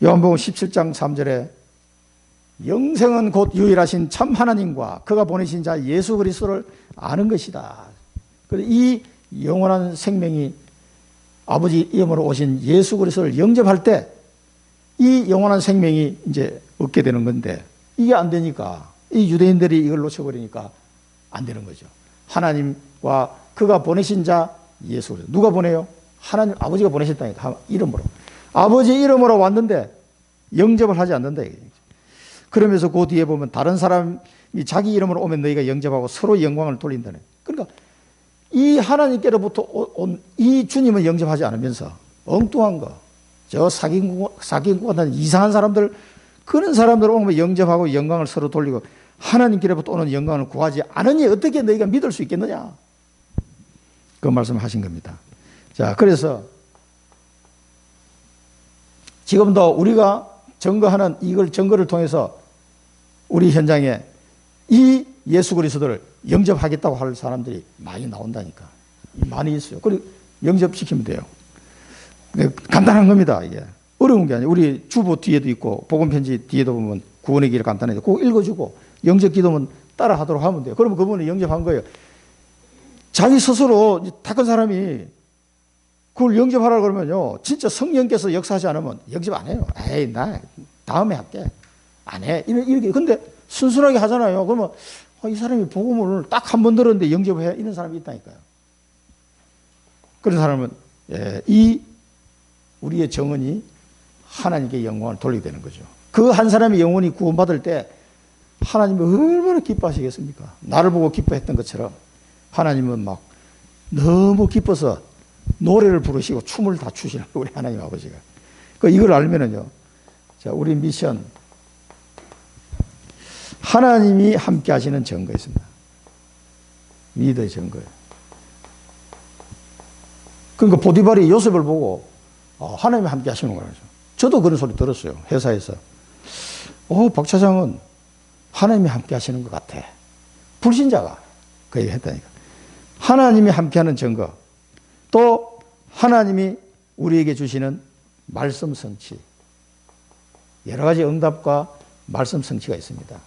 요한복음 17장 3절에 영생은 곧 유일하신 참 하나님과 그가 보내신 자 예수 그리스도를 아는 것이다. 이 영원한 생명이 아버지 이름으로 오신 예수 그리스도를 영접할 때 이 영원한 생명이 이제 얻게 되는 건데 이게 안 되니까 이 유대인들이 이걸 놓쳐버리니까 안 되는 거죠. 하나님과 그가 보내신 자 예수 그리스도. 누가 보내요? 하나님 아버지가 보내셨다니까 이름으로. 아버지 이름으로 왔는데 영접을 하지 않는다. 그러면서 그 뒤에 보면 다른 사람이 자기 이름으로 오면 너희가 영접하고 서로 영광을 돌린다네. 그러니까 이 하나님께로부터 온 이 주님을 영접하지 않으면서 엉뚱한 거, 저 사기꾼 같은 이상한 사람들, 그런 사람들 오면 영접하고 영광을 서로 돌리고 하나님께로부터 오는 영광을 구하지 않으니 어떻게 너희가 믿을 수 있겠느냐. 그 말씀을 하신 겁니다. 자, 그래서 지금도 우리가 증거하는 이걸 증거를 통해서 우리 현장에 이 예수 그리스도를 영접하겠다고 할 사람들이 많이 나온다니까. 많이 있어요. 그리고 영접시키면 돼요. 간단한 겁니다. 이게 어려운 게 아니에요. 우리 주보 뒤에도 있고 복음편지 뒤에도 보면 구원의 길 간단해요. 그거 읽어주고 영접 기도면 따라하도록 하면 돼요. 그러면 그분은 영접한 거예요. 자기 스스로 다 큰 사람이 그걸 영접하라고 그러면요, 진짜 성령께서 역사하지 않으면 영접 안 해요. 에이, 나 다음에 할게. 안 해. 이렇게. 근데 순순하게 하잖아요. 그러면 이 사람이 복음을 딱 한 번 들었는데 영접해. 이런 사람이 있다니까요. 그런 사람은 이 우리의 정언이 하나님께 영광을 돌리게 되는 거죠. 그 한 사람의 영혼이 구원받을 때 하나님이 얼마나 기뻐하시겠습니까? 나를 보고 기뻐했던 것처럼 하나님은 막 너무 기뻐서 노래를 부르시고 춤을 다 추시는 우리 하나님 아버지가. 이걸 알면은요, 자, 우리 미션, 하나님이 함께 하시는 증거 있습니다. 믿어의 증거예요. 그러니까 보디발이 요셉을 보고 하나님이 함께 하시는 거라죠. 저도 그런 소리 들었어요. 회사에서. 박 차장은 하나님이 함께 하시는 것 같아. 불신자가 그 얘기 했다니까. 하나님이 함께하는 증거, 또 하나님이 우리에게 주시는 말씀 성취, 여러 가지 응답과 말씀 성취가 있습니다.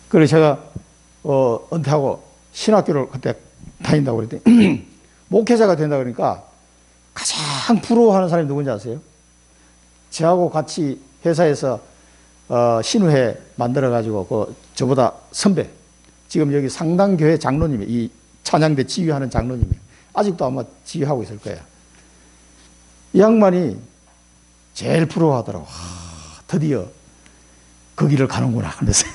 그래서 제가 은퇴하고 신학교를 그때 다닌다고 그랬더니 목회자가 된다 그러니까 가장 부러워하는 사람이 누군지 아세요? 저하고 같이 회사에서 신우회 만들어가지고 저보다 선배, 지금 여기 상당교회 장로님이, 이 찬양대 지휘하는 장로님이 아직도 아마 지휘하고 있을 거예요. 이 양반이 제일 부러워하더라고. 드디어 그 길을 가는구나. 그래서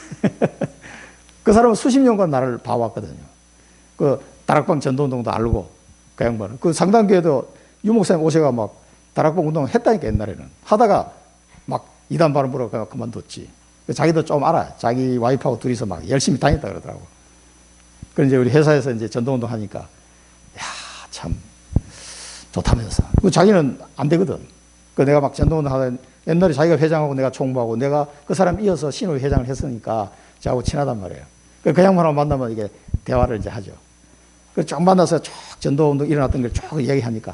그 사람은 수십 년간 나를 봐왔거든요. 그 다락방 전도운동도 알고, 그 양반은. 그 상당교회도 유목사님 오셔가 막 다락방 운동 했다니까, 옛날에는. 하다가 막 이단 바람 불어 그만뒀지. 자기도 좀 알아. 자기 와이프하고 둘이서 막 열심히 다녔다 그러더라고. 그래 이제 우리 회사에서 이제 전도운동 하니까, 야, 참 좋다면서. 자기는 안 되거든. 내가 막 전도운동 하다 옛날에 자기가 회장하고 내가 총무하고 내가 그 사람 이어서 신우회 회장을 했으니까 저하고 친하단 말이에요. 그 양반하고 만나면 이게 대화를 이제 하죠. 쭉 만나서 쭉 전도운동 일어났던 걸 쭉 얘기하니까,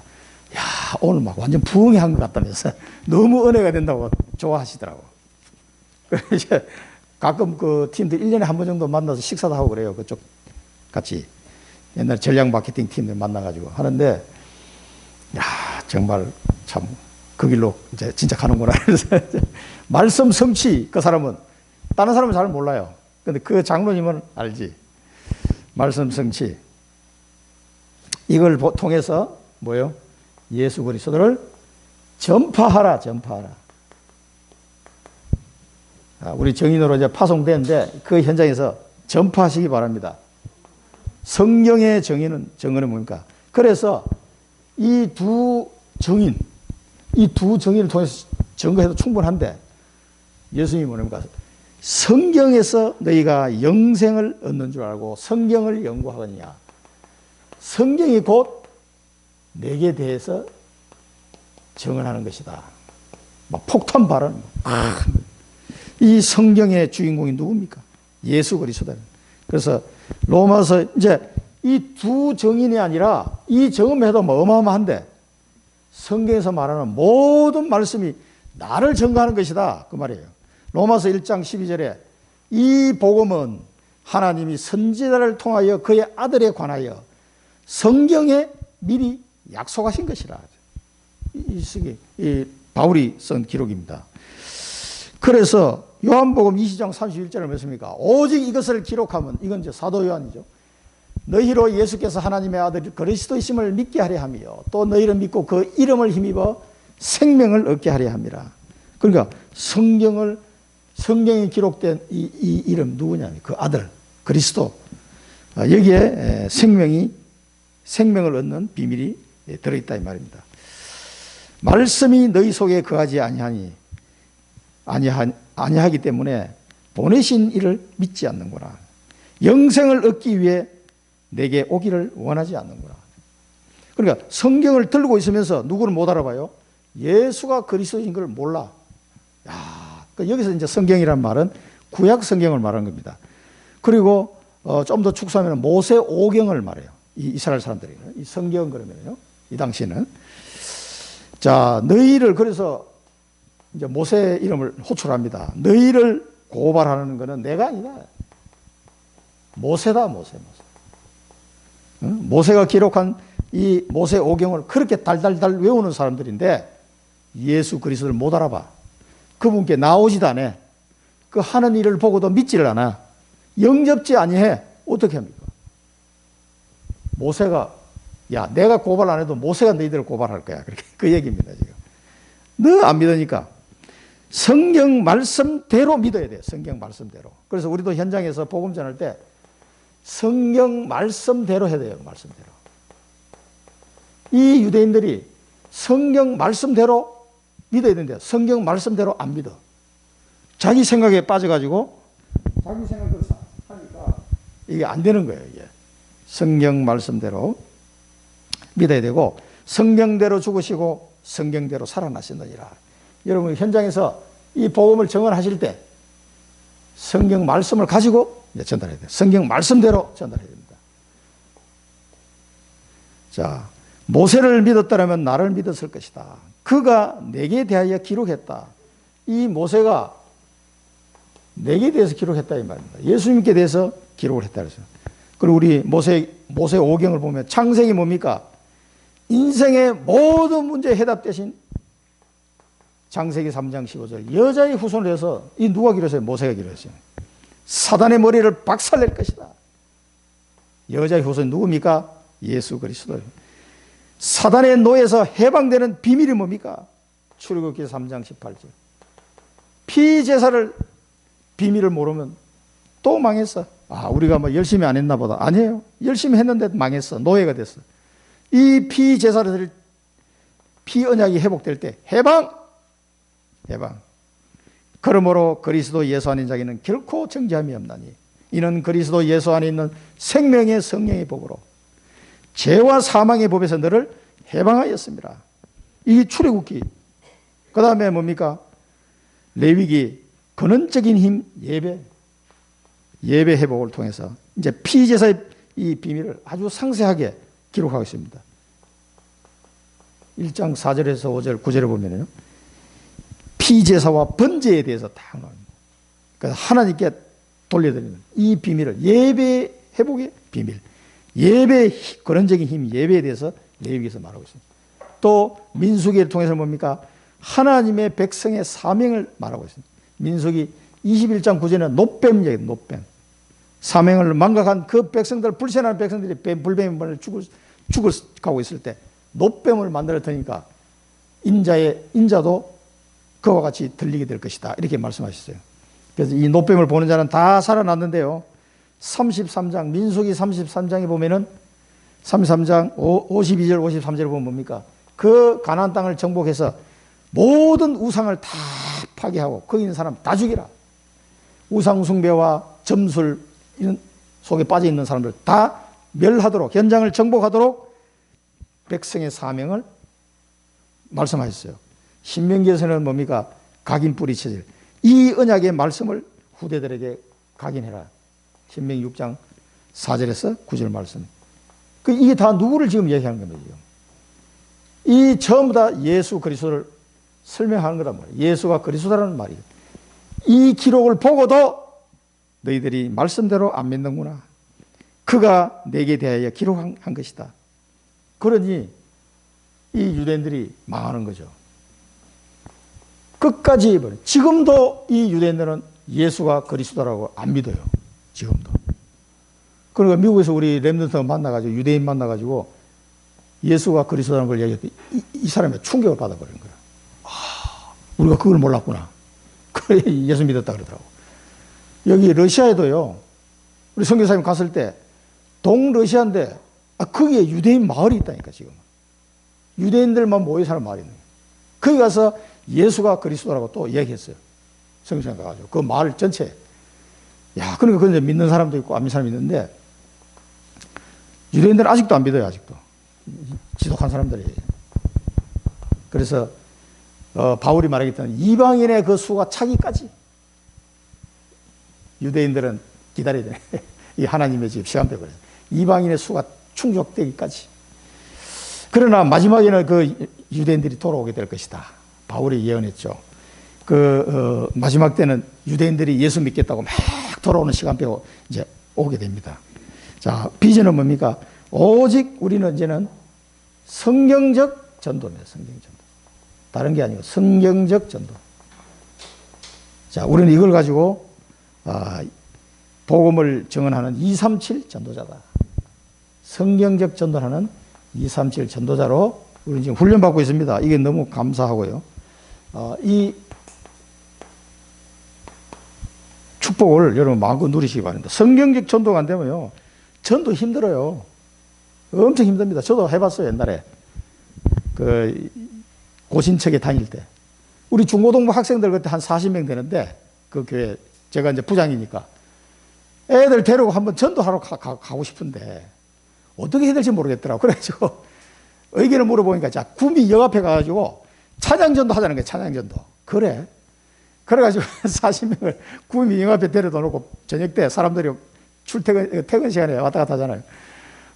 야, 오늘 막 완전 부흥한 것 같다면서 너무 은혜가 된다고 좋아하시더라고. 그래서 이제 가끔 그 팀들 1년에 한 번 정도 만나서 식사도 하고 그래요. 그쪽 같이 옛날 전략 마케팅 팀들 만나가지고 하는데, 야, 정말 참 그 길로 이제 진짜 가는구나. 그래서 말씀 성취, 그 사람은, 다른 사람은 잘 몰라요. 근데 그 장로님은 알지. 말씀 성취. 이걸 통해서 뭐예요? 예수 그리스도를 전파하라. 우리 정인으로 이제 파송되는데 그 현장에서 전파하시기 바랍니다. 성경의 정의는 뭡니까? 그래서 이 두 정의를 통해서 증거해도 충분한데, 예수님이 뭡니까? 성경에서 너희가 영생을 얻는 줄 알고 성경을 연구하거니와 성경이 곧 내게 대해서 증언하는 것이다. 막 폭탄 발언. 이 성경의 주인공이 누굽니까? 예수 그리스도. 그래서 로마서 이제 이 두 정인이 아니라 이 정음해도 뭐 어마어마한데, 성경에서 말하는 모든 말씀이 나를 증거하는 것이다. 그 말이에요. 로마서 1장 12절에 이 복음은 하나님이 선지자를 통하여 그의 아들에 관하여 성경에 미리 약속하신 것이라. 이 바울이 쓴 기록입니다. 그래서 요한복음 20장 31절은 맺습니까? 오직 이것을 기록하면, 이건 이제 사도 요한이죠. 너희로 예수께서 하나님의 아들 그리스도이심을 믿게 하려 하며 또 너희를 믿고 그 이름을 힘입어 생명을 얻게 하려 함이라. 그러니까 성경에 기록된 이 이름 누구냐면 그 아들 그리스도. 여기에 생명을 얻는 비밀이 들어있다 이 말입니다. 말씀이 너희 속에 거하지 아니하기 때문에 보내신 이를 믿지 않는구나. 영생을 얻기 위해 내게 오기를 원하지 않는구나. 그러니까 성경을 들고 있으면서 누구를 못 알아봐요? 예수가 그리스도인 걸 몰라. 여기서 이제 성경이란 말은 구약 성경을 말하는 겁니다. 그리고 좀 더 축소하면 모세 오경을 말해요. 이 이스라엘 사람들이. 이 성경 그러면요. 이 당시에는. 자, 너희를 그래서 이제 모세 이름을 호출합니다. 너희를 고발하는 것은 내가 아니다. 모세다, 모세. 모세가 기록한 이 모세 오경을 그렇게 달달달 외우는 사람들인데 예수 그리스도를 못 알아봐. 그분께 나오지도 않아. 그 하는 일을 보고도 믿지를 않아. 영접지 아니해. 어떻게 합니까? 모세가 야, 내가 고발 안 해도 모세가 너희들을 고발할 거야. 그렇게 그 얘기입니다, 지금. 너 안 믿으니까 성경 말씀대로 믿어야 돼요. 성경 말씀대로. 그래서 우리도 현장에서 복음 전할 때 성경 말씀대로 해야 돼요. 말씀대로. 이 유대인들이 성경 말씀대로 믿어야 되는데 성경 말씀대로 안 믿어. 자기 생각에 빠져가지고 자기 생각대로 하니까 이게 안 되는 거예요. 이게. 성경 말씀대로 믿어야 되고 성경대로 죽으시고 성경대로 살아나신다니라. 여러분 현장에서 이 복음을 증언하실 때 성경 말씀을 가지고 전달해야 돼요. 성경 말씀대로 전달해야 됩니다. 자, 모세를 믿었다면 나를 믿었을 것이다. 그가 내게 대하여 기록했다. 이 모세가 내게 대해서 기록했다 이 말입니다. 예수님께 대해서 기록을 했다 그랬어요. 그리고 우리 모세 오경을 보면 창세기 뭡니까? 인생의 모든 문제에 해답되신 창세기 3장 15절 여자의 후손을 해서 이 누가 기록했어요? 모세가 기록했어요. 사단의 머리를 박살낼 것이다. 여자의 후손이 누굽니까? 예수 그리스도예요. 사단의 노예에서 해방되는 비밀이 뭡니까? 출애굽기 3장 18절 피제사를 비밀을 모르면 또 망했어. 우리가 뭐 열심히 안 했나 보다. 아니에요. 열심히 했는데 망했어. 노예가 됐어. 이 피제사를 피언약이 회복될 때 해방. 그러므로 그리스도 예수 안에 자기는 결코 정죄함이 없나니 이는 그리스도 예수 안에 있는 생명의 성령의 법으로 죄와 사망의 법에서 너를 해방하였습니다. 이 출애굽기. 그 다음에 뭡니까? 레위기 근원적인 힘 예배 회복을 통해서 이제 피제사의 이 비밀을 아주 상세하게 기록하고 있습니다. 1장 4절에서 5절 9절에 보면요. 피제사와 번제에 대해서 다 나옵니다. 그래서 하나님께 돌려드리는 이 비밀을 예배 회복의 비밀, 예배 근원적인 힘 예배에 대해서 레위기에서 말하고 있습니다. 또 민수기를 통해서 뭡니까? 하나님의 백성의 사명을 말하고 있습니다. 민수기 21장 9절에는 노뱀 얘기입니다. 노뱀. 사명을 망각한 그 백성들, 불신하는 백성들이 불뱀을 죽을 가고 있을 때 노뱀을 만들어 드니까 인자도 그와 같이 들리게 될 것이다. 이렇게 말씀하셨어요. 그래서 이 노뱀을 보는 자는 다 살아났는데요. 33장, 민수기 33장에 보면은 33장 52절, 53절에 보면 뭡니까? 그 가나안 땅을 정복해서 모든 우상을 다 파괴하고 거기 있는 사람 다 죽이라. 우상 숭배와 점술 이런 속에 빠져 있는 사람들 다 멸하도록 현장을 정복하도록 백성의 사명을 말씀하셨어요. 신명기에서는 뭡니까? 각인 뿌리쳐질 이 언약의 말씀을 후대들에게 각인해라. 신명기 6장 4절에서 9절 말씀. 이게 다 누구를 지금 얘기하는 겁니다. 이 전부 다 예수 그리스도를 설명하는 거란 말이에요. 예수가 그리스도라는 말이에요. 이 기록을 보고도 너희들이 말씀대로 안 믿는구나. 그가 내게 대하여 기록한 것이다. 그러니 이 유대인들이 망하는 거죠. 끝까지 지금도 이 유대인들은 예수가 그리스도라고 안 믿어요. 지금도. 그러니까 미국에서 우리 렘넌트 만나가지고 유대인 만나가지고 예수가 그리스도라는 걸 얘기했더니 이 사람이 충격을 받아버리는 거예요. 우리가 그걸 몰랐구나. 그래 예수 믿었다 그러더라고. 여기 러시아에도요. 우리 선교사님 갔을 때 동러시아인데 거기에 유대인 마을이 있다니까 지금. 유대인들만 모여 사는 마을이 있는 거예요. 거기 가서 예수가 그리스도라고 또 얘기했어요. 선교사님 가가지고 그 마을 전체. 야, 그러니까 그런데 믿는 사람도 있고 안 믿는 사람이 있는데 유대인들은 아직도 안 믿어요. 아직도 지독한 사람들이. 그래서 바울이 말하겠다는 이방인의 그 수가 차기까지 유대인들은 기다려야 돼. 이 하나님의 집 시간표가 이방인의 수가 충족되기까지. 그러나 마지막에는 그 유대인들이 돌아오게 될 것이다. 바울이 예언했죠. 마지막 때는 유대인들이 예수 믿겠다고 막 돌아오는 시간표 이제 오게 됩니다. 자, 비전은 뭡니까? 오직 우리는 이제는 성경적 전도입니다. 성경적 전도. 다른 게 아니고 성경적 전도. 자, 우리는 이걸 가지고 복음을 증언하는 237 전도자다. 성경적 전도하는 237 전도자로 우리는 지금 훈련받고 있습니다. 이게 너무 감사하고요. 이 축복을 여러분 마음껏 누리시기 바랍니다. 성경적 전도가 안 되면요. 전도 힘들어요. 엄청 힘듭니다. 저도 해봤어요. 옛날에. 고신척에 다닐 때. 우리 중고등부 학생들 그때 한 40명 되는데 그 교회 제가 이제 부장이니까 애들 데리고 한번 전도하러 가고 싶은데 어떻게 해야 될지 모르겠더라고. 그래가지고 의견을 물어보니까 자, 구미 역 앞에 가가지고 찬양전도 하자는 거예요. 찬양전도. 그래. 그래가지고 40명을 구미 역 앞에 데려다 놓고 저녁 때 사람들이 퇴근 시간에 왔다 갔다 하잖아요.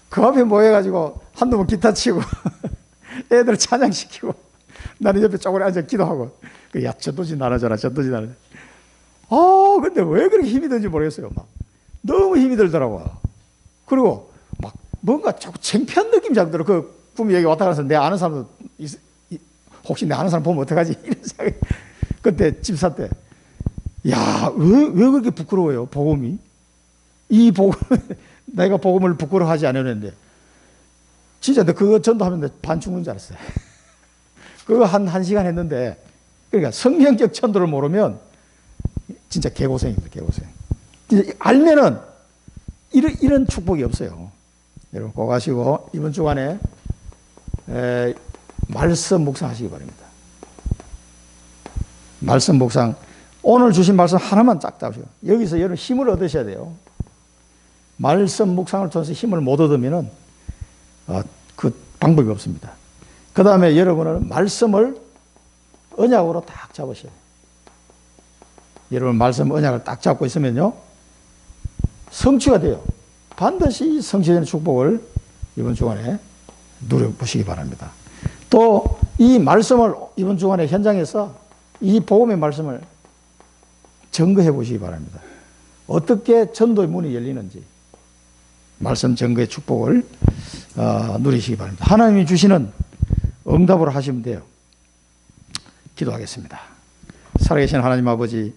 그 앞에 모여가지고 한두 번 기타 치고 애들 찬양시키고 나는 옆에 쪼그려 앉아 기도하고 야, 전도지 나눠줘라, 전도지 나눠줘라. 근데 왜 그렇게 힘이 드는지 모르겠어요. 막 너무 힘이 들더라고. 그리고 막 뭔가 자꾸 창피한 느낌이 자꾸 들어. 그 꿈이 여기 왔다 가서 내 아는 사람도 혹시 내 아는 사람 보면 어떡하지? 이런 생각이. 그때 집사 때, 야, 왜 그렇게 부끄러워요? 복음이? 이 복음, 내가 복음을 부끄러워하지 않았는데, 진짜 내 그거 전도하면 반 죽는 줄 알았어요. 그거 한 시간 했는데, 그러니까 성경적 전도를 모르면 진짜 개고생입니다, 개고생. 알면은 이런 축복이 없어요. 여러분 꼭 아시고 이번 주간에 말씀 묵상하시기 바랍니다. 말씀 묵상. 오늘 주신 말씀 하나만 쫙 잡으세요. 여기서 여러분 힘을 얻으셔야 돼요. 말씀 묵상을 통해서 힘을 못 얻으면은 그 방법이 없습니다. 그 다음에 여러분은 말씀을 언약으로 딱 잡으셔야 돼요. 여러분 말씀 언약을 딱 잡고 있으면요 성취가 돼요. 반드시 성취되는 축복을 이번 주간에 누려보시기 바랍니다. 또 이 말씀을 이번 주간에 현장에서 이 복음의 말씀을 증거해 보시기 바랍니다. 어떻게 전도의 문이 열리는지 말씀 증거의 축복을 누리시기 바랍니다. 하나님이 주시는 응답으로 하시면 돼요. 기도하겠습니다. 살아계신 하나님 아버지,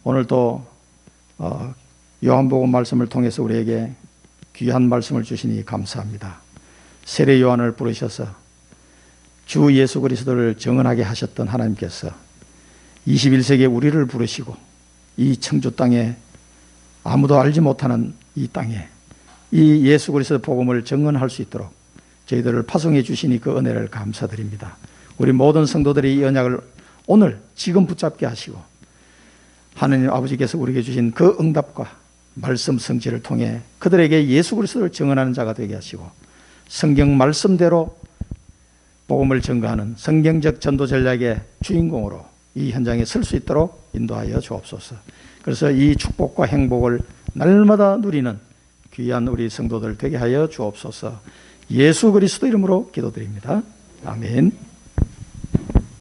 오늘 또 요한복음 말씀을 통해서 우리에게 귀한 말씀을 주시니 감사합니다. 세례 요한을 부르셔서 주 예수 그리스도를 증언하게 하셨던 하나님께서 21세기에 우리를 부르시고 이 청주 땅에 아무도 알지 못하는 이 땅에 이 예수 그리스도 복음을 증언할 수 있도록 저희들을 파송해 주시니 그 은혜를 감사드립니다. 우리 모든 성도들이 이 언약을 오늘 지금 붙잡게 하시고 하나님 아버지께서 우리에게 주신 그 응답과 말씀 성취를 통해 그들에게 예수 그리스도를 증언하는 자가 되게 하시고 성경 말씀대로 복음을 증거하는 성경적 전도 전략의 주인공으로 이 현장에 설 수 있도록 인도하여 주옵소서. 그래서 이 축복과 행복을 날마다 누리는 귀한 우리 성도들 되게 하여 주옵소서. 예수 그리스도 이름으로 기도드립니다. 아멘.